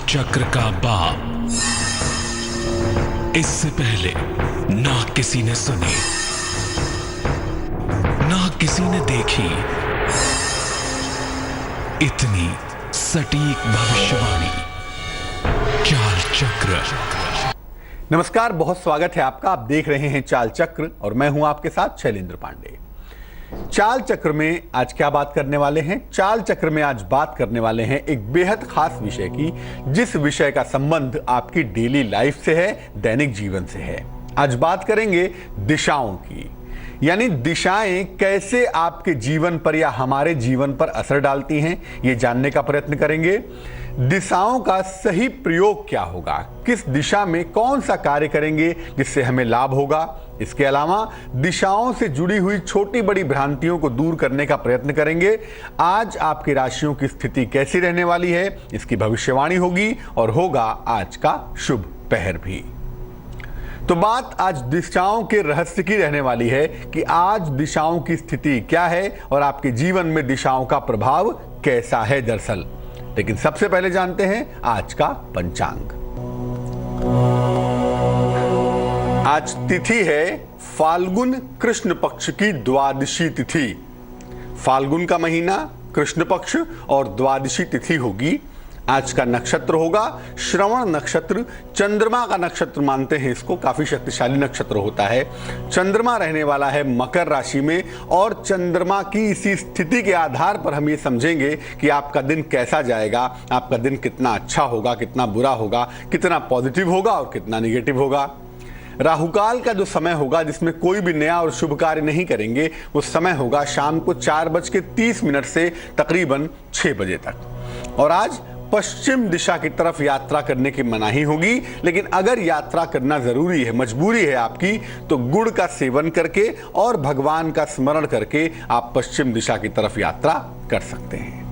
चक्र का बाप। इससे पहले ना किसी ने सुनी, ना किसी ने देखी इतनी सटीक भविष्यवाणी। चाल चक्र। नमस्कार, बहुत स्वागत है आपका। आप देख रहे हैं चाल चक्र और मैं हूं आपके साथ शैलेंद्र पांडे। चाल चक्र में आज क्या बात करने वाले हैं? चाल चक्र में आज बात करने वाले हैं एक बेहद खास विषय की, जिस विषय का संबंध आपकी डेली लाइफ से है, दैनिक जीवन से है। आज बात करेंगे दिशाओं की, यानी दिशाएं कैसे आपके जीवन पर या हमारे जीवन पर असर डालती हैं, ये जानने का प्रयत्न करेंगे। दिशाओं का सही प्रयोग क्या होगा, किस दिशा में कौन सा कार्य करेंगे जिससे हमें लाभ होगा। इसके अलावा दिशाओं से जुड़ी हुई छोटी बड़ी भ्रांतियों को दूर करने का प्रयत्न करेंगे। आज आपकी राशियों की स्थिति कैसी रहने वाली है, इसकी भविष्यवाणी होगी और होगा आज का शुभ पहर भी। तो बात आज दिशाओं के रहस्य की रहने वाली है कि आज दिशाओं की स्थिति क्या है और आपके जीवन में दिशाओं का प्रभाव कैसा है दरअसल। लेकिन सबसे पहले जानते हैं आज का पंचांग। आज तिथि है फाल्गुन कृष्ण पक्ष की द्वादशी तिथि। फाल्गुन का महीना, कृष्ण पक्ष और द्वादशी तिथि होगी। आज का नक्षत्र होगा श्रवण नक्षत्र। चंद्रमा का नक्षत्र मानते हैं इसको, काफी शक्तिशाली नक्षत्र होता है। चंद्रमा रहने वाला है मकर राशि में और चंद्रमा की इसी स्थिति के आधार पर हम ये समझेंगे कि आपका दिन कैसा जाएगा, आपका दिन कितना अच्छा होगा, कितना बुरा होगा, कितना पॉजिटिव होगा और कितना निगेटिव होगा। राहुकाल का जो समय होगा जिसमें कोई भी नया और शुभ कार्य नहीं करेंगे, वो समय होगा शाम को 4:30 से तकरीबन 6 बजे तक। और आज पश्चिम दिशा की तरफ यात्रा करने की मनाही होगी, लेकिन अगर यात्रा करना जरूरी है, मजबूरी है आपकी, तो गुड़ का सेवन करके और भगवान का स्मरण करके आप पश्चिम दिशा की तरफ यात्रा कर सकते हैं।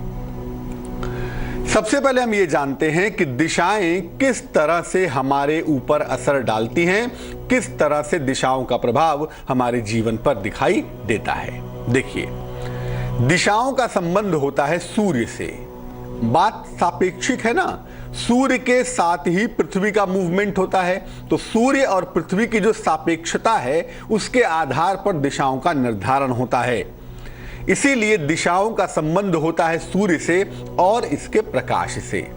सबसे पहले हम ये जानते हैं कि दिशाएं किस तरह से हमारे ऊपर असर डालती हैं, किस तरह से दिशाओं का प्रभाव हमारे जीवन पर दिखाई देता है। देखिए, दिशाओं का संबंध होता है सूर्य से। बात सापेक्षिक है ना, सूर्य के साथ ही पृथ्वी का मूवमेंट होता है, तो सूर्य और पृथ्वी की जो सापेक्षता है उसके आधार पर दिशाओं का निर्धारण होता है। इसीलिए दिशाओं का संबंध होता है सूर्य से और इसके प्रकाश से।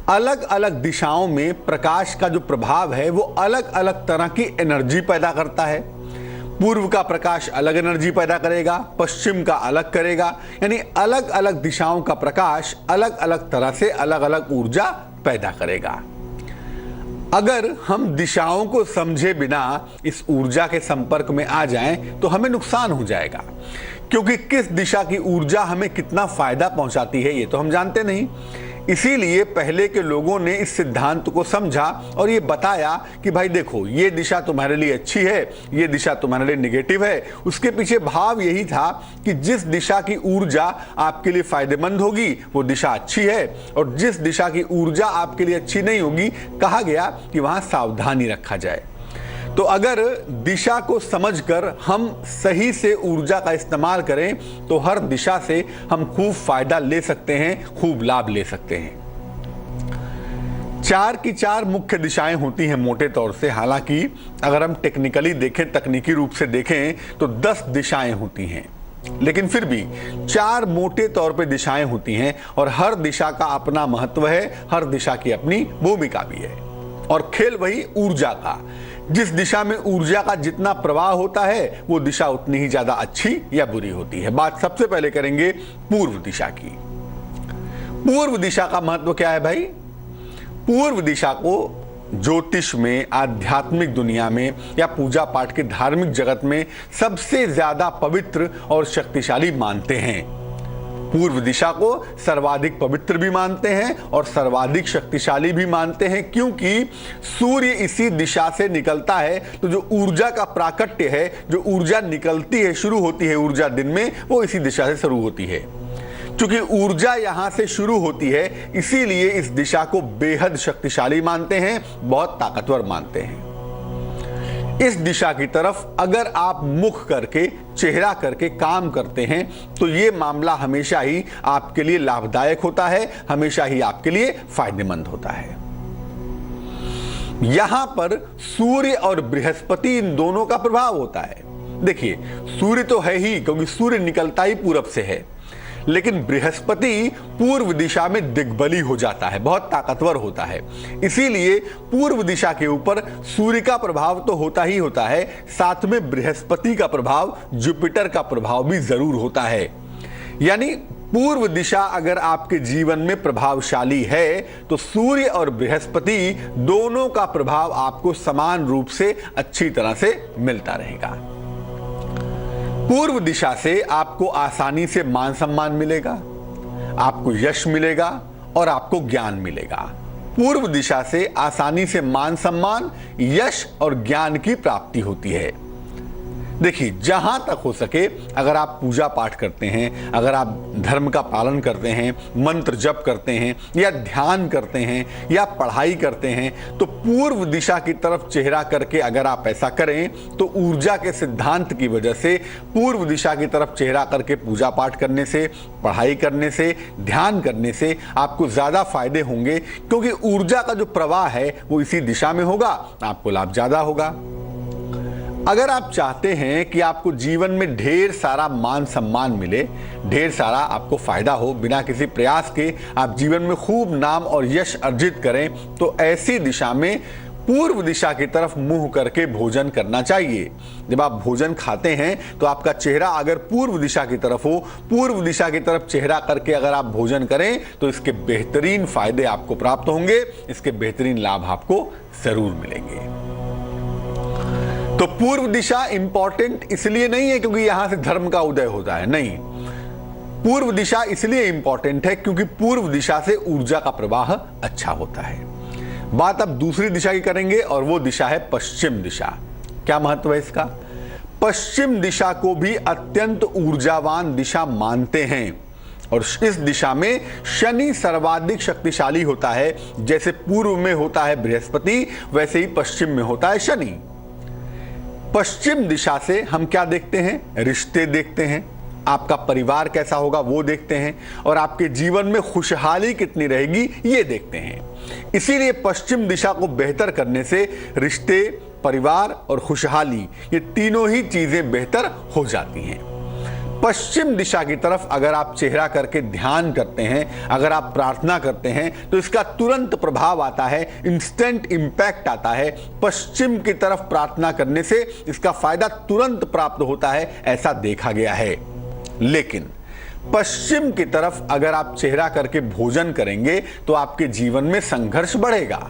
अलग अलग दिशाओं में प्रकाश का जो प्रभाव है वो अलग अलग तरह की एनर्जी पैदा करता है। पूर्व का प्रकाश अलग एनर्जी पैदा करेगा, पश्चिम का अलग करेगा, यानी अलग अलग दिशाओं का प्रकाश अलग अलग तरह से अलग अलग ऊर्जा पैदा करेगा। अगर हम दिशाओं को समझे बिना इस ऊर्जा के संपर्क में आ जाएं तो हमें नुकसान हो जाएगा, क्योंकि किस दिशा की ऊर्जा हमें कितना फायदा पहुंचाती है ये तो हम जानते नहीं। इसीलिए पहले के लोगों ने इस सिद्धांत को समझा और ये बताया कि भाई देखो, ये दिशा तुम्हारे लिए अच्छी है, ये दिशा तुम्हारे लिए निगेटिव है। उसके पीछे भाव यही था कि जिस दिशा की ऊर्जा आपके लिए फायदेमंद होगी वो दिशा अच्छी है, और जिस दिशा की ऊर्जा आपके लिए अच्छी नहीं होगी, कहा गया कि वहां सावधानी रखा जाए। तो अगर दिशा को समझकर हम सही से ऊर्जा का इस्तेमाल करें तो हर दिशा से हम खूब फायदा ले सकते हैं, खूब लाभ ले सकते हैं। 4 की 4 मुख्य दिशाएं होती हैं मोटे तौर से। हालांकि अगर हम टेक्निकली देखें, तकनीकी रूप से देखें तो 10 दिशाएं होती हैं, लेकिन फिर भी 4 मोटे तौर पे दिशाएं होती हैं और हर दिशा का अपना महत्व है, हर दिशा की अपनी भूमिका भी है। और खेल वही ऊर्जा का, जिस दिशा में ऊर्जा का जितना प्रवाह होता है वो दिशा उतनी ही ज्यादा अच्छी या बुरी होती है। बात सबसे पहले करेंगे पूर्व दिशा की। पूर्व दिशा का महत्व क्या है भाई? पूर्व दिशा को ज्योतिष में, आध्यात्मिक दुनिया में या पूजा पाठ के धार्मिक जगत में सबसे ज्यादा पवित्र और शक्तिशाली मानते हैं। पूर्व दिशा को सर्वाधिक पवित्र भी मानते हैं और सर्वाधिक शक्तिशाली भी मानते हैं, क्योंकि सूर्य इसी दिशा से निकलता है। तो जो ऊर्जा का प्राकट्य है, जो ऊर्जा निकलती है, शुरू होती है ऊर्जा दिन में, वो इसी दिशा से शुरू होती है। क्योंकि ऊर्जा यहां से शुरू होती है, इसीलिए इस दिशा को बेहद शक्तिशाली मानते हैं, बहुत ताकतवर मानते हैं। इस दिशा की तरफ अगर आप मुख करके, चेहरा करके काम करते हैं तो ये मामला हमेशा ही आपके लिए लाभदायक होता है, हमेशा ही आपके लिए फायदेमंद होता है। यहां पर सूर्य और बृहस्पति, इन दोनों का प्रभाव होता है। देखिए, सूर्य तो है ही, क्योंकि सूर्य निकलता ही पूरब से है, लेकिन बृहस्पति पूर्व दिशा में दिग्बली हो जाता है, बहुत ताकतवर होता है। इसीलिए पूर्व दिशा के ऊपर सूर्य का प्रभाव तो होता ही होता है, साथ में बृहस्पति का प्रभाव, जुपिटर का प्रभाव भी जरूर होता है। यानी पूर्व दिशा अगर आपके जीवन में प्रभावशाली है तो सूर्य और बृहस्पति दोनों का प्रभाव आपको समान रूप से अच्छी तरह से मिलता रहेगा। पूर्व दिशा से आपको आसानी से मान सम्मान मिलेगा, आपको यश मिलेगा और आपको ज्ञान मिलेगा। पूर्व दिशा से आसानी से मान सम्मान, यश और ज्ञान की प्राप्ति होती है। देखिए, जहां तक हो सके अगर आप पूजा पाठ करते हैं, अगर आप धर्म का पालन करते हैं, मंत्र जप करते हैं या ध्यान करते हैं या पढ़ाई करते हैं, तो पूर्व दिशा की तरफ चेहरा करके अगर आप ऐसा करें तो ऊर्जा के सिद्धांत की वजह से पूर्व दिशा की तरफ चेहरा करके पूजा पाठ करने से, पढ़ाई करने से, ध्यान करने से आपको ज्यादा फायदे होंगे, क्योंकि ऊर्जा का जो प्रवाह है वो इसी दिशा में होगा, आपको लाभ ज्यादा होगा। अगर आप चाहते हैं कि आपको जीवन में ढेर सारा मान सम्मान मिले, ढेर सारा आपको फायदा हो, बिना किसी प्रयास के आप जीवन में खूब नाम और यश अर्जित करें, तो ऐसी दिशा में पूर्व दिशा की तरफ मुंह करके भोजन करना चाहिए। जब आप भोजन खाते हैं तो आपका चेहरा अगर पूर्व दिशा की तरफ हो, पूर्व दिशा की तरफ चेहरा करके अगर आप भोजन करें तो इसके बेहतरीन फायदे आपको प्राप्त होंगे, इसके बेहतरीन लाभ आपको जरूर मिलेंगे। तो पूर्व दिशा इंपॉर्टेंट इसलिए नहीं है क्योंकि यहां से धर्म का उदय होता है, नहीं। पूर्व दिशा इसलिए इंपॉर्टेंट है क्योंकि पूर्व दिशा से ऊर्जा का प्रवाह अच्छा होता है। बात अब दूसरी दिशा की करेंगे और वो दिशा है पश्चिम दिशा। क्या महत्व है इसका? पश्चिम दिशा को भी अत्यंत ऊर्जावान दिशा मानते हैं और इस दिशा में शनि सर्वाधिक शक्तिशाली होता है। जैसे पूर्व में होता है बृहस्पति, वैसे ही पश्चिम में होता है शनि। पश्चिम दिशा से हम क्या देखते हैं? रिश्ते देखते हैं, आपका परिवार कैसा होगा वो देखते हैं, और आपके जीवन में खुशहाली कितनी रहेगी ये देखते हैं। इसीलिए पश्चिम दिशा को बेहतर करने से रिश्ते, परिवार और खुशहाली, ये तीनों ही चीजें बेहतर हो जाती हैं। पश्चिम दिशा की तरफ अगर आप चेहरा करके ध्यान करते हैं, अगर आप प्रार्थना करते हैं, तो इसका तुरंत प्रभाव आता है, इंस्टेंट इंपैक्ट आता है। पश्चिम की तरफ प्रार्थना करने से इसका फायदा तुरंत प्राप्त होता है, ऐसा देखा गया है। लेकिन पश्चिम की तरफ अगर आप चेहरा करके भोजन करेंगे तो आपके जीवन में संघर्ष बढ़ेगा।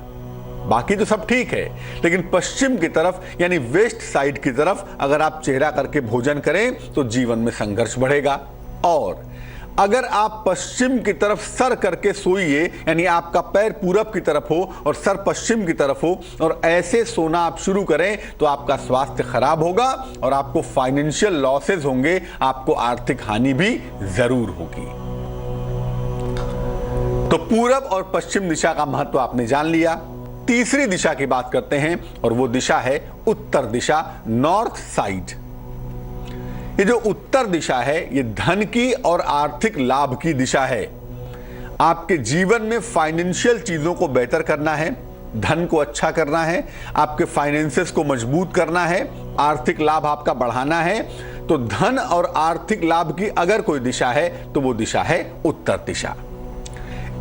बाकी तो सब ठीक है, लेकिन पश्चिम की तरफ यानी वेस्ट साइड की तरफ अगर आप चेहरा करके भोजन करें तो जीवन में संघर्ष बढ़ेगा। और अगर आप पश्चिम की तरफ सर करके सोइए, यानी आपका पैर पूरब की तरफ हो और सर पश्चिम की तरफ हो, और ऐसे सोना आप शुरू करें तो आपका स्वास्थ्य खराब होगा और आपको फाइनेंशियल लॉसेस होंगे, आपको आर्थिक हानि भी जरूर होगी। तो पूरब और पश्चिम दिशा का महत्व आपने जान लिया। तीसरी दिशा की बात करते हैं और वो दिशा है उत्तर दिशा, नॉर्थ साइड। ये जो उत्तर दिशा है ये धन की और आर्थिक लाभ की दिशा है। आपके जीवन में फाइनेंशियल चीजों को बेहतर करना है, धन को अच्छा करना है, आपके फाइनेंसेस को मजबूत करना है, आर्थिक लाभ आपका बढ़ाना है। तो धन और आर्थिक लाभ की अगर कोई दिशा है तो वो दिशा है उत्तर दिशा।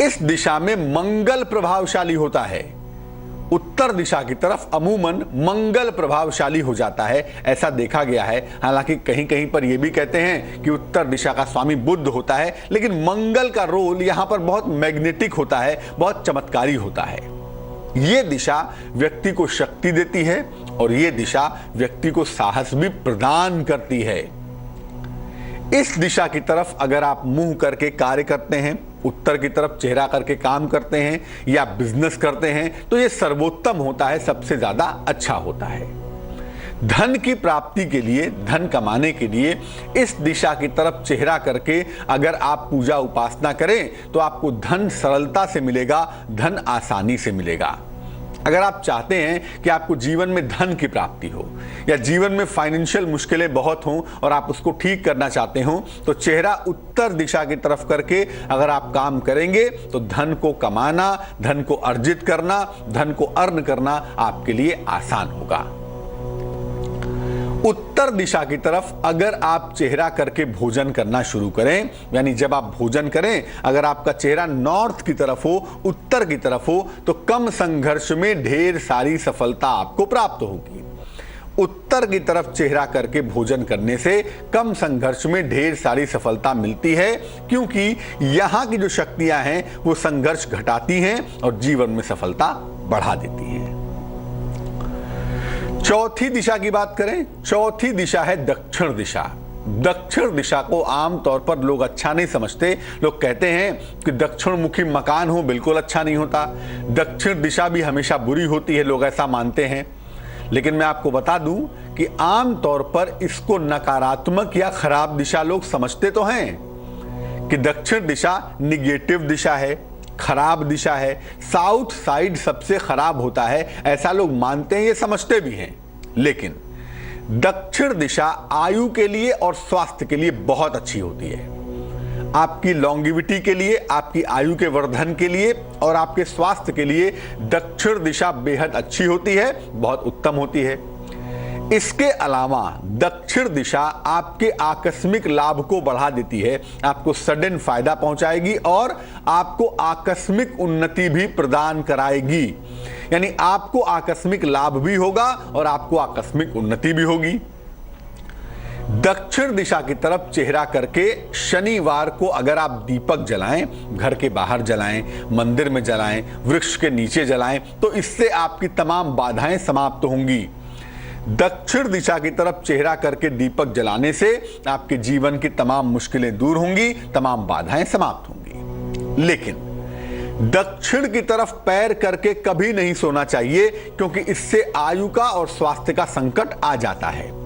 इस दिशा में मंगल प्रभावशाली होता है। उत्तर दिशा की तरफ अमूमन मंगल प्रभावशाली हो जाता है, ऐसा देखा गया है। हालांकि कहीं कहीं पर यह भी कहते हैं कि उत्तर दिशा का स्वामी बुध होता है, लेकिन मंगल का रोल यहां पर बहुत मैग्नेटिक होता है, बहुत चमत्कारी होता है। यह दिशा व्यक्ति को शक्ति देती है और यह दिशा व्यक्ति को साहस भी प्रदान करती है। इस दिशा की तरफ अगर आप मुंह करके कार्य करते हैं, उत्तर की तरफ चेहरा करके काम करते हैं या बिजनेस करते हैं, तो यह सर्वोत्तम होता है, सबसे ज्यादा अच्छा होता है। धन की प्राप्ति के लिए, धन कमाने के लिए इस दिशा की तरफ चेहरा करके अगर आप पूजा उपासना करें तो आपको धन सरलता से मिलेगा, धन आसानी से मिलेगा। अगर आप चाहते हैं कि आपको जीवन में धन की प्राप्ति हो, या जीवन में फाइनेंशियल मुश्किलें बहुत हों और आप उसको ठीक करना चाहते हो, तो चेहरा उत्तर दिशा की तरफ करके अगर आप काम करेंगे तो धन को कमाना, धन को अर्जित करना, धन को अर्न करना आपके लिए आसान होगा। उत्तर दिशा की तरफ अगर आप चेहरा करके भोजन करना शुरू करें, यानी जब आप भोजन करें अगर आपका चेहरा नॉर्थ की तरफ हो, उत्तर की तरफ हो, तो कम संघर्ष में ढेर सारी सफलता आपको प्राप्त होगी। उत्तर की तरफ चेहरा करके भोजन करने से कम संघर्ष में ढेर सारी सफलता मिलती है, क्योंकि यहां की जो शक्तियां हैं वो संघर्ष घटाती हैं और जीवन में सफलता बढ़ा देती हैं। चौथी दिशा की बात करें, चौथी दिशा है दक्षिण दिशा। दक्षिण दिशा को आमतौर पर लोग अच्छा नहीं समझते। लोग कहते हैं कि दक्षिण मुखी मकान हो बिल्कुल अच्छा नहीं होता, दक्षिण दिशा भी हमेशा बुरी होती है, लोग ऐसा मानते हैं। लेकिन मैं आपको बता दूं कि आमतौर पर इसको नकारात्मक या खराब दिशा लोग समझते तो हैं कि दक्षिण दिशा निगेटिव दिशा है, खराब दिशा है, साउथ साइड सबसे खराब होता है, ऐसा लोग मानते हैं, ये समझते भी हैं। लेकिन दक्षिण दिशा आयु के लिए और स्वास्थ्य के लिए बहुत अच्छी होती है। आपकी लॉन्गिविटी के लिए, आपकी आयु के वर्धन के लिए और आपके स्वास्थ्य के लिए दक्षिण दिशा बेहद अच्छी होती है, बहुत उत्तम होती है। इसके अलावा दक्षिण दिशा आपके आकस्मिक लाभ को बढ़ा देती है, आपको सडन फायदा पहुंचाएगी और आपको आकस्मिक उन्नति भी प्रदान कराएगी। यानी आपको आकस्मिक लाभ भी होगा और आपको आकस्मिक उन्नति भी होगी। दक्षिण दिशा की तरफ चेहरा करके शनिवार को अगर आप दीपक जलाएं, घर के बाहर जलाएं, मंदिर में जलाएं, वृक्ष के नीचे जलाएं, तो इससे आपकी तमाम बाधाएं समाप्त होंगी। दक्षिण दिशा की तरफ चेहरा करके दीपक जलाने से आपके जीवन की तमाम मुश्किलें दूर होंगी, तमाम बाधाएं समाप्त होंगी। लेकिन दक्षिण की तरफ पैर करके कभी नहीं सोना चाहिए, क्योंकि इससे आयु का और स्वास्थ्य का संकट आ जाता है।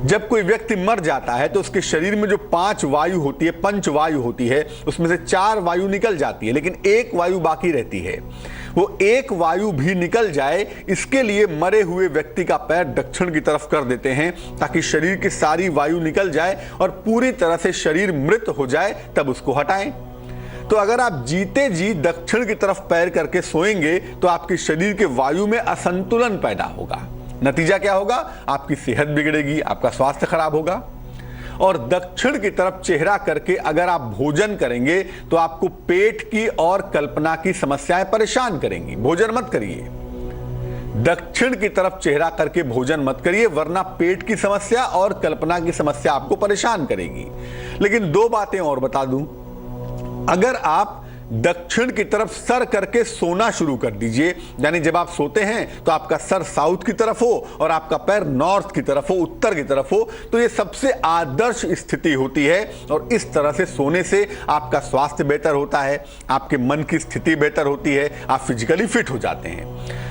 जब कोई व्यक्ति मर जाता है तो उसके शरीर में जो 5 वायु होती है, पंच वायु होती है, उसमें से 4 वायु निकल जाती है, लेकिन 1 वायु बाकी रहती है। वो 1 वायु भी निकल जाए, इसके लिए मरे हुए व्यक्ति का पैर दक्षिण की तरफ कर देते हैं, ताकि शरीर की सारी वायु निकल जाए और पूरी तरह से शरीर मृत हो जाए, तब उसको हटाएं। तो अगर आप जीते जी दक्षिण की तरफ पैर करके सोएंगे तो आपके शरीर के वायु में असंतुलन पैदा होगा। नतीजा क्या होगा? आपकी सेहत बिगड़ेगी, आपका स्वास्थ्य खराब होगा। और दक्षिण की तरफ चेहरा करके अगर आप भोजन करेंगे तो आपको पेट की और कल्पना की समस्याएं परेशान करेंगी। भोजन मत करिए, दक्षिण की तरफ चेहरा करके भोजन मत करिए, वरना पेट की समस्या और कल्पना की समस्या आपको परेशान करेगी। लेकिन 2 बातें और बता दूं, अगर आप दक्षिण की तरफ सर करके सोना शुरू कर दीजिए, यानी जब आप सोते हैं तो आपका सर साउथ की तरफ हो और आपका पैर नॉर्थ की तरफ हो, उत्तर की तरफ हो, तो ये सबसे आदर्श स्थिति होती है। और इस तरह से सोने से आपका स्वास्थ्य बेहतर होता है, आपके मन की स्थिति बेहतर होती है, आप फिजिकली फिट हो जाते हैं।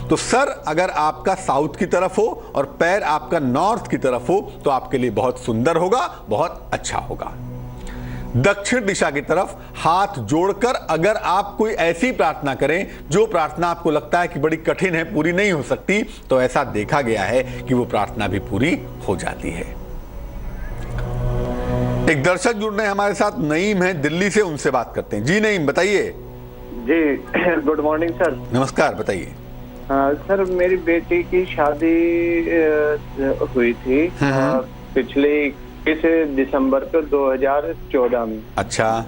तो सर अगर आपका साउथ की तरफ हो और पैर आपका नॉर्थ की तरफ हो तो आपके लिए बहुत सुंदर होगा, बहुत अच्छा होगा। दक्षिण दिशा की तरफ हाथ जोड़कर अगर आप कोई ऐसी प्रार्थना करें जो प्रार्थना आपको लगता है कि बड़ी कठिन है, पूरी नहीं हो सकती, तो ऐसा देखा गया है कि वो प्रार्थना भी पूरी हो जाती है। एक दर्शक जुड़ रहे हैं हमारे साथ, नईम है दिल्ली से, उनसे बात करते हैं। जी नईम, बताइए। जी गुड मॉर्निंग सर। नमस्कार, बताइए। सर मेरी बेटी की शादी हुई थी पिछले 21 दिसंबर को 2014 में। अच्छा।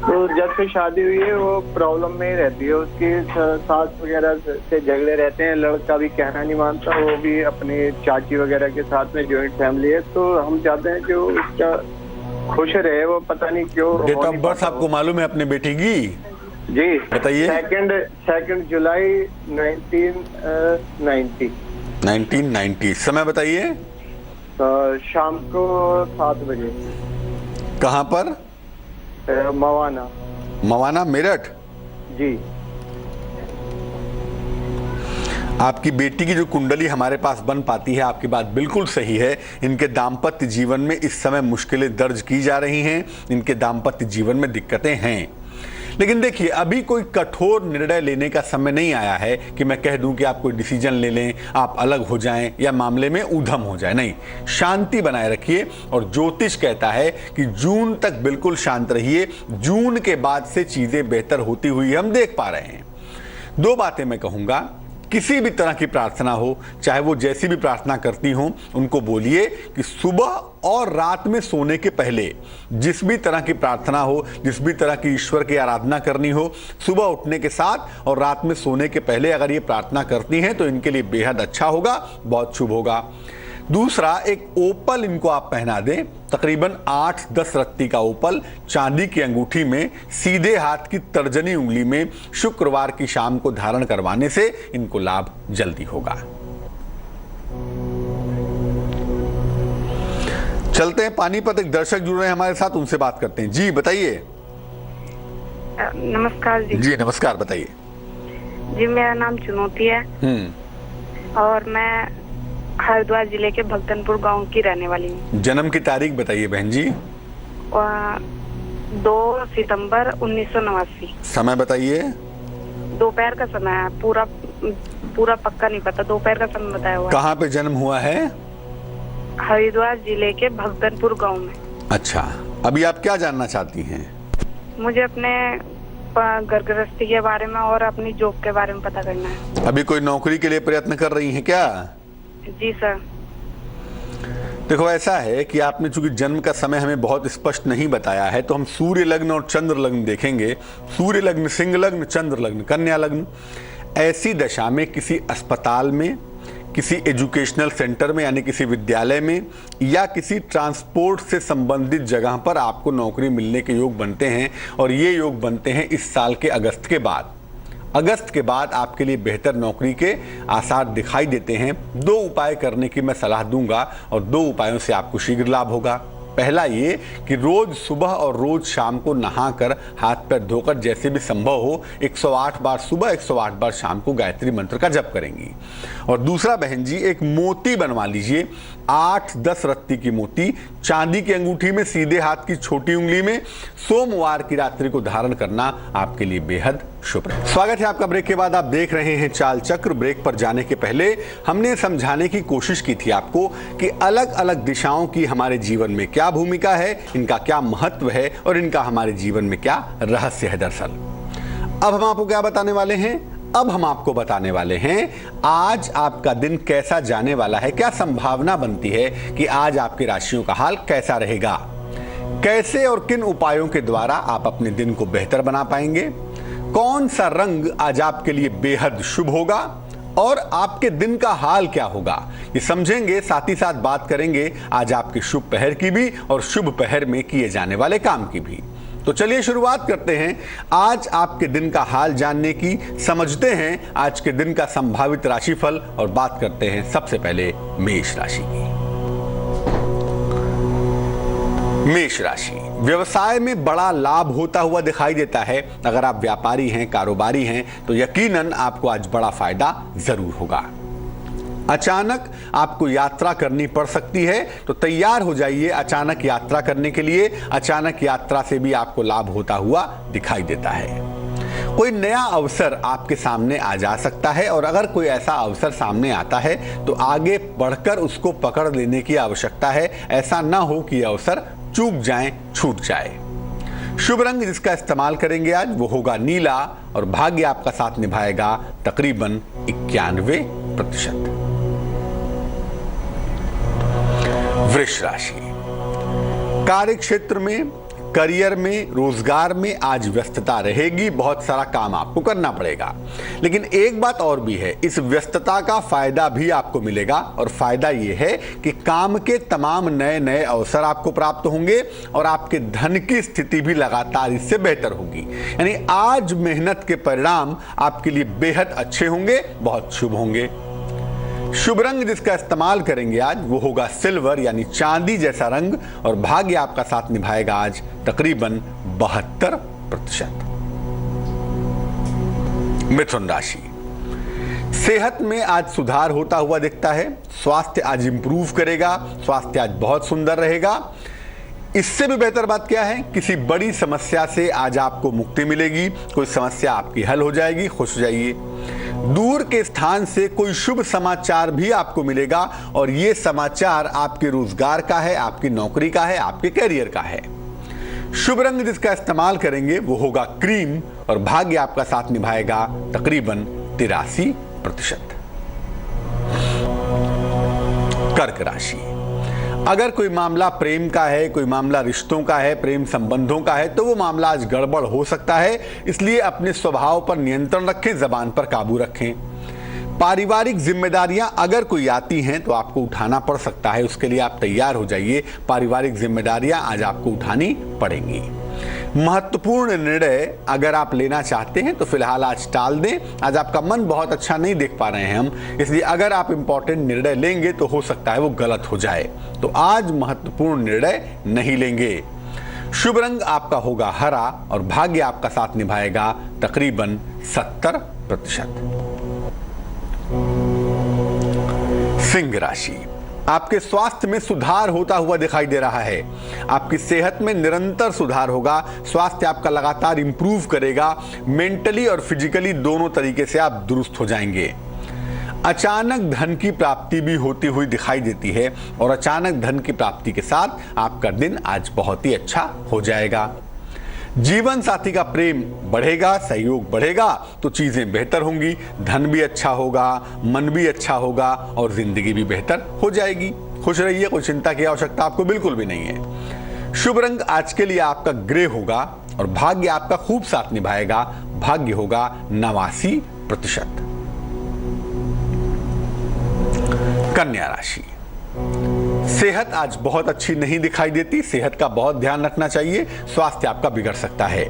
तो जब से शादी हुई है वो प्रॉब्लम में ही रहती है, उसकी सास वगैरह से झगड़े रहते हैं, लड़का भी कहना नहीं मानता, वो भी अपनी चाची वगैरह के साथ में जॉइंट फैमिली है। तो हम चाहते हैं कि उसका खुश रहे, वो पता नहीं क्यों। डेट ऑफ बर्थ आपको मालूम है अपने बेटी की? जी बताइए। 2 जुलाई 1990। समय बताइए। शाम को 7 बजे। कहाँ पर? मवाना मेरठ। जी। आपकी बेटी की जो कुंडली हमारे पास बन पाती है, आपकी बात बिल्कुल सही है। इनके दाम्पत्य जीवन में इस समय मुश्किलें दर्ज की जा रही हैं, इनके दाम्पत्य जीवन में दिक्कतें हैं। लेकिन देखिए, अभी कोई कठोर निर्णय लेने का समय नहीं आया है कि मैं कह दूं कि आप कोई डिसीजन ले लें, आप अलग हो जाएं या मामले में ऊधम हो जाए। नहीं, शांति बनाए रखिए। और ज्योतिष कहता है कि जून तक बिल्कुल शांत रहिए। जून के बाद से चीजें बेहतर होती हुई हम देख पा रहे हैं। दो बातें मैं कहूंगा, किसी भी तरह की प्रार्थना हो, चाहे वो जैसी भी प्रार्थना करती हो, उनको बोलिए कि सुबह और रात में सोने के पहले जिस भी तरह की प्रार्थना हो, जिस भी तरह की ईश्वर की आराधना करनी हो, सुबह उठने के साथ और रात में सोने के पहले अगर ये प्रार्थना करती हैं तो इनके लिए बेहद अच्छा होगा, बहुत शुभ होगा। दूसरा, एक ओपल इनको आप पहना दें, तकरीबन 8-10 रत्ती का ओपल चांदी की अंगूठी में सीधे हाथ की तर्जनी उंगली में शुक्रवार की शाम को धारण करवाने से इनको लाभ जल्दी होगा। चलते हैं पानीपत, एक दर्शक जुड़ रहे हैं हमारे साथ, उनसे बात करते हैं। जी बताइए। नमस्कार जी। जी नमस्कार, बताइए। जी मेरा नाम चुनौती है और मैं हरिद्वार जिले के भक्तनपुर गांव की रहने वाली हूँ। जन्म की तारीख बताइए बहन जी। 2 सितंबर 1989। समय बताइए। दोपहर का समय है, पूरा पक्का नहीं पता, दोपहर का समय बताया हुआ है। कहाँ पे जन्म हुआ है? हरिद्वार जिले के भक्तनपुर गांव में। अच्छा, अभी आप क्या जानना चाहती हैं? मुझे अपने घर गृहस्थी के बारे में और अपनी जॉब के बारे में पता करना है। अभी कोई नौकरी के लिए प्रयत्न कर रही हैं क्या? जी सर। देखो, ऐसा है कि आपने चूंकि जन्म का समय हमें बहुत स्पष्ट नहीं बताया है, तो हम सूर्य लग्न और चंद्र लग्न देखेंगे। सूर्य लग्न सिंह लग्न, चंद्र लग्न कन्या लग्न। ऐसी दशा में किसी अस्पताल में, किसी एजुकेशनल सेंटर में यानी किसी विद्यालय में या किसी ट्रांसपोर्ट से संबंधित जगह पर आपको नौकरी मिलने के योग बनते हैं। और ये योग बनते हैं इस साल के अगस्त के बाद। अगस्त के बाद आपके लिए बेहतर नौकरी के आसार दिखाई देते हैं। 2 उपाय करने की मैं सलाह दूंगा और 2 उपायों से आपको शीघ्र लाभ होगा। पहला ये कि रोज सुबह और रोज शाम को नहाकर हाथ पैर धोकर जैसे भी संभव हो 108 बार सुबह 108 बार शाम को गायत्री मंत्र का जप करेंगी। और दूसरा बहन जी, एक मोती बनवा लीजिए, 8-10 रत्ती की मोती चांदी की अंगूठी में सीधे हाथ की छोटी उंगली में सोमवार की रात्रि को धारण करना आपके लिए बेहद शुभ है। स्वागत है आपका ब्रेक के बाद। आप देख रहे हैं चाल चक्र। ब्रेक पर जाने के पहले हमने समझाने की कोशिश की थी आपको कि अलग अलग दिशाओं की हमारे जीवन में क्या भूमिका है, इनका क्या महत्व है और इनका हमारे जीवन में क्या रहस्य है। दरअसल अब हम आपको क्या बताने वाले हैं? अब हम आपको बताने वाले हैं आज आपका दिन कैसा जाने वाला है, क्या संभावना बनती है कि आज आपकी राशियों का हाल कैसा रहेगा, कैसे और किन उपायों के द्वारा आप अपने दिन को बेहतर बना पाएंगे, कौन सा रंग आज आपके लिए बेहद शुभ होगा और आपके दिन का हाल क्या होगा, ये समझेंगे। साथ ही साथ बात करेंगे आज आपके शुभ पहर की भी और शुभ पहर में किए जाने वाले काम की भी। तो चलिए शुरुआत करते हैं आज आपके दिन का हाल जानने की। समझते हैं आज के दिन का संभावित राशिफल और बात करते हैं सबसे पहले मेष राशि की। मेष राशि, व्यवसाय में बड़ा लाभ होता हुआ दिखाई देता है। अगर आप व्यापारी हैं, कारोबारी हैं तो यकीनन आपको आज बड़ा फायदा जरूर होगा। अचानक आपको यात्रा करनी पड़ सकती है तो तैयार हो जाइए अचानक यात्रा करने के लिए। अचानक यात्रा से भी आपको लाभ होता हुआ दिखाई देता है। कोई नया अवसर आपके सामने आ जा सकता है और अगर कोई ऐसा अवसर सामने आता है तो आगे बढ़कर उसको पकड़ लेने की आवश्यकता है। ऐसा ना हो कि यह अवसर चूक जाए, छूट जाए। शुभ रंग जिसका इस्तेमाल करेंगे आज वो होगा नीला और भाग्य आपका साथ निभाएगा तकरीबन 91%। वृष राशि, कार्य क्षेत्र में, करियर में, रोजगार में आज व्यस्तता रहेगी। बहुत सारा काम आपको करना पड़ेगा। लेकिन एक बात और भी है, इस व्यस्तता का फायदा भी आपको मिलेगा और फायदा यह है कि काम के तमाम नए नए अवसर आपको प्राप्त होंगे और आपके धन की स्थिति भी लगातार इससे बेहतर होगी। यानी आज मेहनत के परिणाम आपके लिए बेहद अच्छे होंगे, बहुत शुभ होंगे। शुभ रंग जिसका इस्तेमाल करेंगे आज वो होगा सिल्वर यानी चांदी जैसा रंग और भाग्य आपका साथ निभाएगा आज तकरीबन 72%। मिथुन राशि, सेहत में आज सुधार होता हुआ दिखता है। स्वास्थ्य आज इंप्रूव करेगा, स्वास्थ्य आज बहुत सुंदर रहेगा। इससे भी बेहतर बात क्या है, किसी बड़ी समस्या से आज आपको मुक्ति मिलेगी, कोई समस्या आपकी हल हो जाएगी, खुश हो जाइए। दूर के स्थान से कोई शुभ समाचार भी आपको मिलेगा और ये समाचार आपके रोजगार का है, आपकी नौकरी का है, आपके करियर का है। शुभ रंग जिसका इस्तेमाल करेंगे वो होगा क्रीम और भाग्य आपका साथ निभाएगा तकरीबन 83%। कर्क राशि, अगर कोई मामला प्रेम का है, कोई मामला रिश्तों का है, प्रेम संबंधों का है, तो वो मामला आज गड़बड़ हो सकता है, इसलिए अपने स्वभाव पर नियंत्रण रखें, जबान पर काबू रखें। पारिवारिक जिम्मेदारियां अगर कोई आती हैं तो आपको उठाना पड़ सकता है, उसके लिए आप तैयार हो जाइए। पारिवारिक जिम्मेदारियां आज आपको उठानी पड़ेंगी। महत्वपूर्ण निर्णय अगर आप लेना चाहते हैं तो फिलहाल आज टाल दें। आज आपका मन बहुत अच्छा नहीं देख पा रहे हैं हम, इसलिए अगर आप इंपॉर्टेंट निर्णय लेंगे तो हो सकता है वो गलत हो जाए, तो आज महत्वपूर्ण निर्णय नहीं लेंगे। शुभ रंग आपका होगा हरा और भाग्य आपका साथ निभाएगा तकरीबन 70%। सिंह राशि, आपके स्वास्थ्य में सुधार होता हुआ दिखाई दे रहा है। आपकी सेहत में निरंतर सुधार होगा, स्वास्थ्य आपका लगातार इंप्रूव करेगा। मेंटली और फिजिकली दोनों तरीके से आप दुरुस्त हो जाएंगे। अचानक धन की प्राप्ति भी होती हुई दिखाई देती है और अचानक धन की प्राप्ति के साथ आपका दिन आज बहुत ही अच्छा हो जाएगा। जीवन साथी का प्रेम बढ़ेगा, सहयोग बढ़ेगा तो चीजें बेहतर होंगी, धन भी अच्छा होगा, मन भी अच्छा होगा और जिंदगी भी बेहतर हो जाएगी। खुश रहिए, कोई चिंता की आवश्यकता आपको बिल्कुल भी नहीं है। शुभ रंग आज के लिए आपका ग्रे होगा और भाग्य आपका खूब साथ निभाएगा, भाग्य होगा 89%। कन्या राशि, सेहत आज बहुत अच्छी नहीं दिखाई देती, सेहत का बहुत ध्यान रखना चाहिए, स्वास्थ्य आपका बिगड़ सकता है।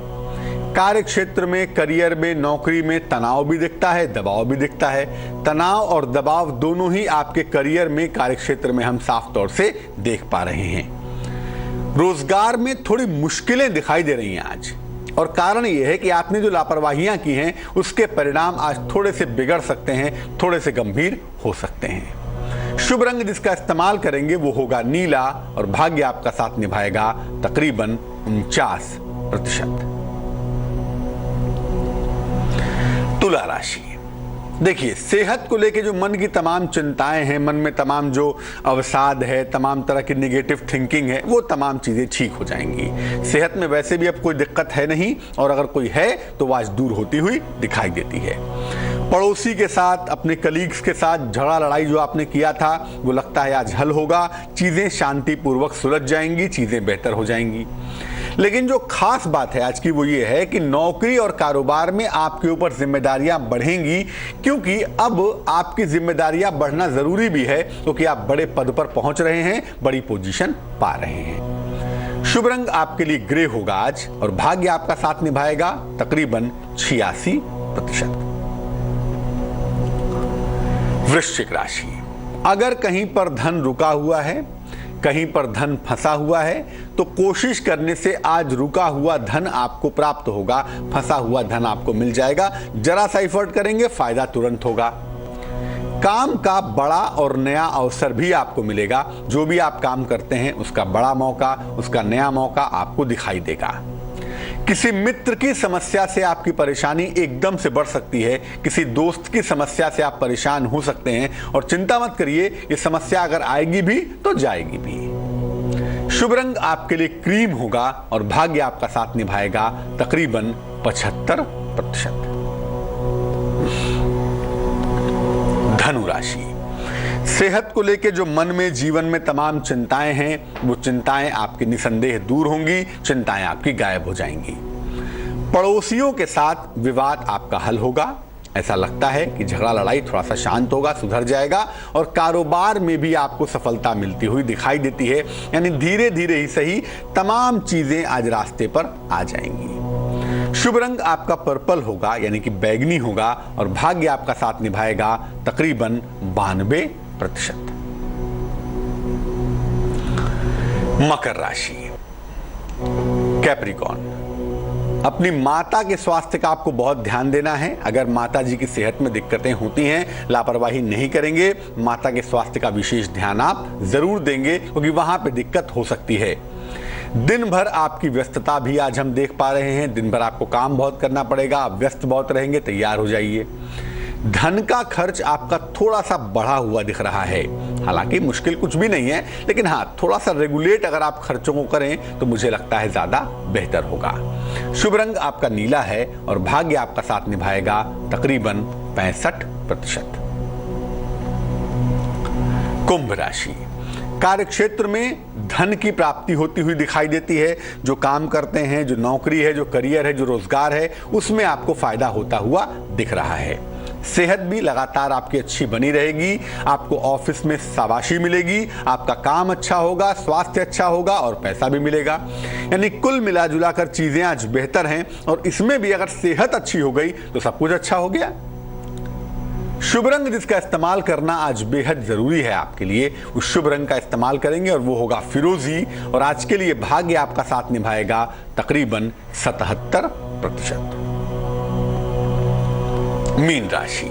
कार्य क्षेत्र में, करियर में, नौकरी में तनाव भी दिखता है, दबाव भी दिखता है। तनाव और दबाव दोनों ही आपके करियर में, कार्य क्षेत्र में हम साफ तौर से देख पा रहे हैं। रोजगार में थोड़ी मुश्किलें दिखाई दे रही हैं आज, और कारण यह है कि आपने जो लापरवाहियां की हैं उसके परिणाम आज थोड़े से बिगड़ सकते हैं, थोड़े से गंभीर हो सकते हैं। शुभ रंग जिसका इस्तेमाल करेंगे वो होगा नीला और भाग्य आपका साथ निभाएगा तकरीबन 49%। तुला राशि, देखिए सेहत को लेके जो मन की तमाम चिंताएं हैं, मन में तमाम जो अवसाद है, तमाम तरह की नेगेटिव थिंकिंग है, वो तमाम चीजें ठीक हो जाएंगी। सेहत में वैसे भी अब कोई दिक्कत है नहीं और अगर कोई है तो वो आज दूर होती हुई दिखाई देती है। पड़ोसी के साथ, अपने कलीग्स के साथ झगड़ा लड़ाई जो आपने किया था वो लगता है आज हल होगा, चीजें शांतिपूर्वक सुलझ जाएंगी, चीजें बेहतर हो जाएंगी। लेकिन जो खास बात है आज की वो ये है कि नौकरी और कारोबार में आपके ऊपर जिम्मेदारियां बढ़ेंगी, क्योंकि अब आपकी जिम्मेदारियां बढ़ना जरूरी भी है क्योंकि आप बड़े पद पर पहुंच रहे हैं, बड़ी पोजीशन पा रहे हैं। शुभ रंग आपके लिए ग्रे होगा आज और भाग्य आपका साथ निभाएगा तकरीबन 86%। वृश्चिक राशि, अगर कहीं पर धन रुका हुआ है, कहीं पर धन फंसा हुआ है तो कोशिश करने से आज रुका हुआ धन आपको प्राप्त होगा, फंसा हुआ धन आपको मिल जाएगा। जरा सा एफर्ट करेंगे, फायदा तुरंत होगा। काम का बड़ा और नया अवसर भी आपको मिलेगा, जो भी आप काम करते हैं उसका बड़ा मौका, उसका नया मौका आपको दिखाई देगा। किसी मित्र की समस्या से आपकी परेशानी एकदम से बढ़ सकती है, किसी दोस्त की समस्या से आप परेशान हो सकते हैं और चिंता मत करिए, ये समस्या अगर आएगी भी तो जाएगी भी। शुभ रंग आपके लिए क्रीम होगा और भाग्य आपका साथ निभाएगा तकरीबन 75%। धनु राशि, सेहत को लेके जो मन में, जीवन में तमाम चिंताएं हैं वो चिंताएं आपकी निसंदेह दूर होंगी, चिंताएं आपकी गायब हो जाएंगी। पड़ोसियों के साथ विवाद आपका हल होगा, ऐसा लगता है कि झगड़ा लड़ाई थोड़ा सा शांत होगा, सुधर जाएगा और कारोबार में भी आपको सफलता मिलती हुई दिखाई देती है, यानी धीरे धीरे ही सही तमाम चीजें आज रास्ते पर आ जाएंगी। शुभ रंग आपका पर्पल होगा यानी कि बैगनी होगा और भाग्य आपका साथ निभाएगा तकरीबन 92%। मकर राशि, कैप्रिकॉर्न, अपनी माता के स्वास्थ्य का आपको बहुत ध्यान देना है। अगर माता जी की सेहत में दिक्कतें होती हैं, लापरवाही नहीं करेंगे, माता के स्वास्थ्य का विशेष ध्यान आप जरूर देंगे क्योंकि वहां पे दिक्कत हो सकती है। दिन भर आपकी व्यस्तता भी आज हम देख पा रहे हैं। दिन भर आपको काम बहुत करना पड़ेगा, आप व्यस्त बहुत रहेंगे, तैयार हो जाइए। धन का खर्च आपका थोड़ा सा बढ़ा हुआ दिख रहा है। हालांकि मुश्किल कुछ भी नहीं है, लेकिन हाँ, थोड़ा सा रेगुलेट अगर आप खर्चों को करें तो मुझे लगता है ज्यादा बेहतर होगा। शुभ रंग आपका नीला है और भाग्य आपका साथ निभाएगा तकरीबन 65%। कुंभ राशि, कार्यक्षेत्र में धन की प्राप्ति होती हुई दिखाई देती है। जो काम करते हैं, जो नौकरी है, जो करियर है, जो रोजगार है, उसमें आपको फायदा होता हुआ दिख रहा है। सेहत भी लगातार आपकी अच्छी बनी रहेगी। आपको ऑफिस में शाबाशी मिलेगी, आपका काम अच्छा होगा, स्वास्थ्य अच्छा होगा और पैसा भी मिलेगा। यानी कुल मिलाजुला कर चीजें आज बेहतर हैं और इसमें भी अगर सेहत अच्छी हो गई तो सब कुछ अच्छा हो गया। शुभ रंग जिसका इस्तेमाल करना आज बेहद जरूरी है आपके लिए, उस शुभ रंग का इस्तेमाल करेंगे और वो होगा फिरोजी। और आज के लिए भाग्य आपका साथ निभाएगा तकरीबन 77%। मीन राशि,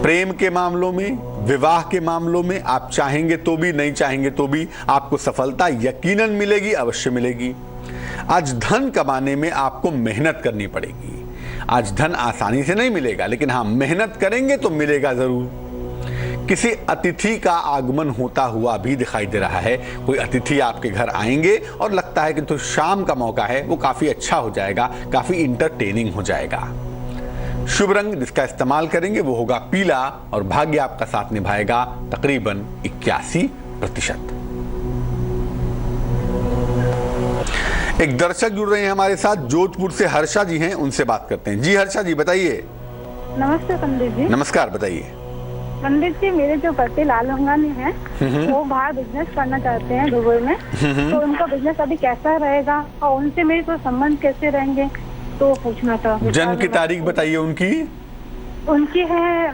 प्रेम के मामलों में, विवाह के मामलों में आप चाहेंगे तो भी, नहीं चाहेंगे तो भी आपको सफलता यकीनन मिलेगी, अवश्य मिलेगी। आज धन कमाने में आपको मेहनत करनी पड़ेगी। आज धन आसानी से नहीं मिलेगा, लेकिन हाँ, मेहनत करेंगे तो मिलेगा जरूर। किसी अतिथि का आगमन होता हुआ भी दिखाई दे रहा है। कोई अतिथि आपके घर आएंगे और लगता है कि तो शाम का मौका है, वो काफी अच्छा हो जाएगा, काफी इंटरटेनिंग हो जाएगा। शुभ रंग जिसका इस्तेमाल करेंगे वो होगा पीला और भाग्य आपका साथ निभाएगा तकरीबन 81%। एक दर्शक जुड़ रहे हैं हमारे साथ, जोधपुर से हर्षा जी हैं, उनसे बात करते हैं। जी हर्षा जी, बताइए। नमस्ते पंडित जी। नमस्कार, बताइए। पंडित जी, मेरे जो पति लाल हंगानी हैं, वो बाहर बिजनेस करना चाहते हैं दुबई में, तो उनका बिजनेस अभी कैसा रहेगा और उनसे मेरे तो संबंध कैसे रहेंगे, तो पूछना था। जन्म की तारीख बताइए उनकी। उनकी है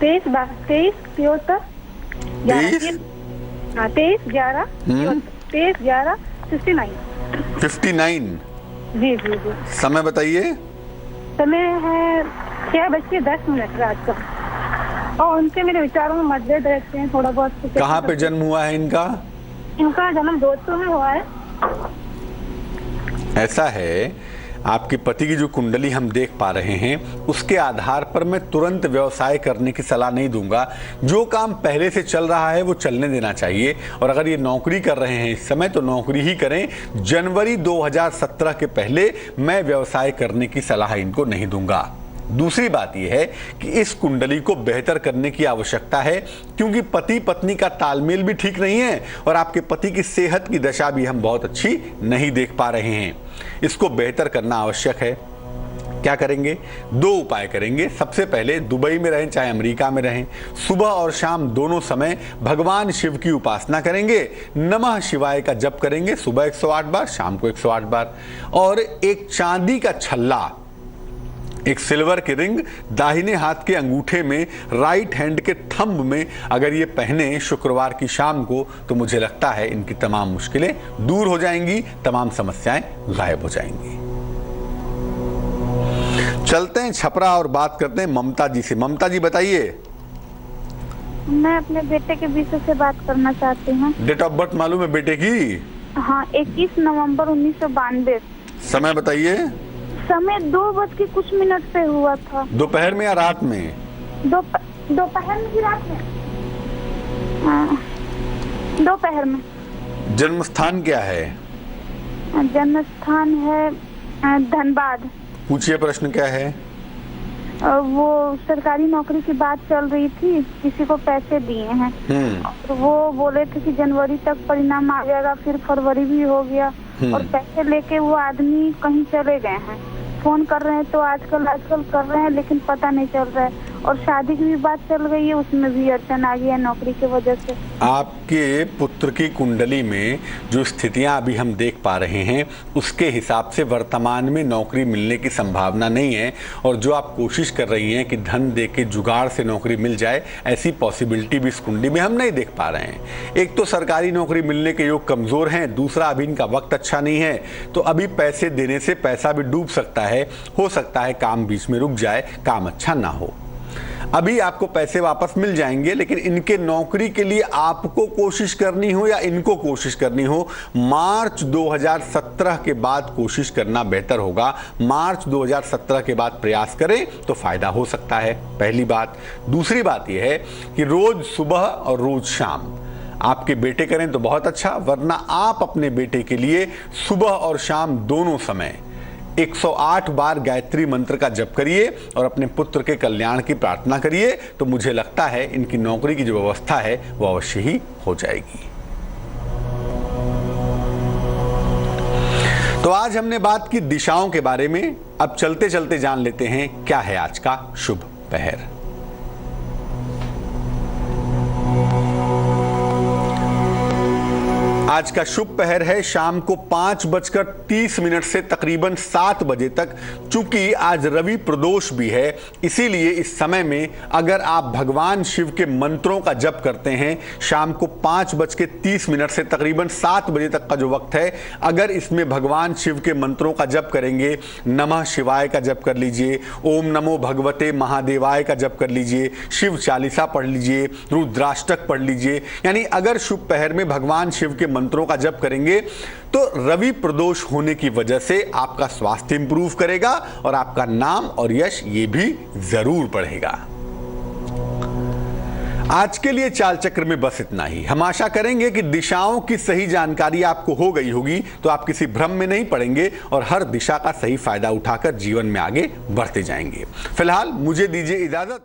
23/11/69। जी जी जी। समय बताइए। समय है 6:10 रात का। और उनसे मेरे विचारों में मतभेद रहते हैं थोड़ा बहुत। कहाँ पे जन्म हुआ है इनका? इनका जन्म जोधपुर में हुआ है। ऐसा है, आपके पति की जो कुंडली हम देख पा रहे हैं उसके आधार पर मैं तुरंत व्यवसाय करने की सलाह नहीं दूंगा। जो काम पहले से चल रहा है वो चलने देना चाहिए। और अगर ये नौकरी कर रहे हैं इस समय तो नौकरी ही करें। जनवरी 2017 के पहले मैं व्यवसाय करने की सलाह इनको नहीं दूंगा। दूसरी बात यह है कि इस कुंडली को बेहतर करने की आवश्यकता है, क्योंकि पति पत्नी का तालमेल भी ठीक नहीं है और आपके पति की सेहत की दशा भी हम बहुत अच्छी नहीं देख पा रहे हैं। इसको बेहतर करना आवश्यक है। क्या करेंगे? 2 उपाय करेंगे। सबसे पहले दुबई में रहें चाहे अमेरिका में रहें, सुबह और शाम दोनों समय भगवान शिव की उपासना करेंगे, नमः शिवाय का जप करेंगे, सुबह 108 बार, शाम को 108 बार। और एक चांदी का छल्ला, एक सिल्वर की रिंग दाहिने हाथ के अंगूठे में, राइट हैंड के थंब में अगर ये पहने शुक्रवार की शाम को, तो मुझे लगता है इनकी तमाम मुश्किलें दूर हो जाएंगी, तमाम समस्याएं गायब हो जाएंगी। चलते हैं छपरा और बात करते हैं ममता जी से। ममता जी, बताइए। मैं अपने बेटे के विषय से बात करना चाहती हूँ। डेट ऑफ बर्थ मालूम है बेटे की? हाँ, 21 नवंबर 1992। समय बताइए। समय 2:00 पे हुआ था। दोपहर में या रात में? दोपहर में की रात में? दोपहर में। जन्म स्थान क्या है? जन्म स्थान है धनबाद। पूछिए, प्रश्न क्या है? वो सरकारी नौकरी की बात चल रही थी, किसी को पैसे दिए हैं और वो बोले थे कि जनवरी तक परिणाम आ जाएगा, फिर फरवरी भी हो गया और पैसे लेके वो आदमी कहीं चले गए हैं। फोन कर रहे हैं तो आजकल कर रहे हैं, लेकिन पता नहीं चल रहा है। और शादी की भी बात चल रही है, उसमें भी अड़चन आ गई है नौकरी की वजह से। आपके पुत्र की कुंडली में जो स्थितियां अभी हम देख पा रहे हैं उसके हिसाब से वर्तमान में नौकरी मिलने की संभावना नहीं है। और जो आप कोशिश कर रही हैं कि धन दे के जुगाड़ से नौकरी मिल जाए, ऐसी पॉसिबिलिटी भी इस कुंडली में हम नहीं देख पा रहे हैं। एक तो सरकारी नौकरी मिलने के योग कमजोर हैं, दूसरा अभी इनका वक्त अच्छा नहीं है, तो अभी पैसे देने से पैसा भी डूब सकता है। हो सकता है काम बीच में रुक जाए, काम अच्छा ना हो। अभी आपको पैसे वापस मिल जाएंगे, लेकिन इनके नौकरी के लिए आपको कोशिश करनी हो या इनको कोशिश करनी हो, मार्च 2017 के बाद कोशिश करना बेहतर होगा। मार्च 2017 के बाद प्रयास करें तो फायदा हो सकता है, पहली बात। दूसरी बात यह है कि रोज सुबह और रोज शाम आपके बेटे करें तो बहुत अच्छा, वरना आप अपने बेटे के लिए सुबह और शाम दोनों समय 108 बार गायत्री मंत्र का जप करिए और अपने पुत्र के कल्याण की प्रार्थना करिए, तो मुझे लगता है इनकी नौकरी की जो व्यवस्था है वो अवश्य ही हो जाएगी। तो आज हमने बात की दिशाओं के बारे में। अब चलते चलते जान लेते हैं क्या है आज का शुभ पहर। आज का शुभ पहर है शाम को 5:30 से तकरीबन 7 बजे तक। चूंकि आज रवि प्रदोष भी है, इसीलिए इस समय में अगर आप भगवान शिव के मंत्रों का जप करते हैं, शाम को 5:30 से तकरीबन 7 बजे तक का जो वक्त है, अगर इसमें भगवान शिव के मंत्रों का जप करेंगे, नमः शिवाय का जप कर लीजिए, ओम नमो भगवते महादेवाय का जप कर लीजिए, शिव चालीसा पढ़ लीजिए, रुद्राष्टक पढ़ लीजिए, यानी अगर शुभ पहर में भगवान शिव के मंत्रों का जप करेंगे तो रवि प्रदोष होने की वजह से आपका स्वास्थ्य इंप्रूव करेगा और आपका नाम और यश ये भी जरूर बढ़ेगा। आज के लिए चाल चक्र में बस इतना ही। हम आशा करेंगे कि दिशाओं की सही जानकारी आपको हो गई होगी, तो आप किसी भ्रम में नहीं पड़ेंगे और हर दिशा का सही फायदा उठाकर जीवन में आगे बढ़ते जाएंगे। फिलहाल मुझे दीजिए इजाजत।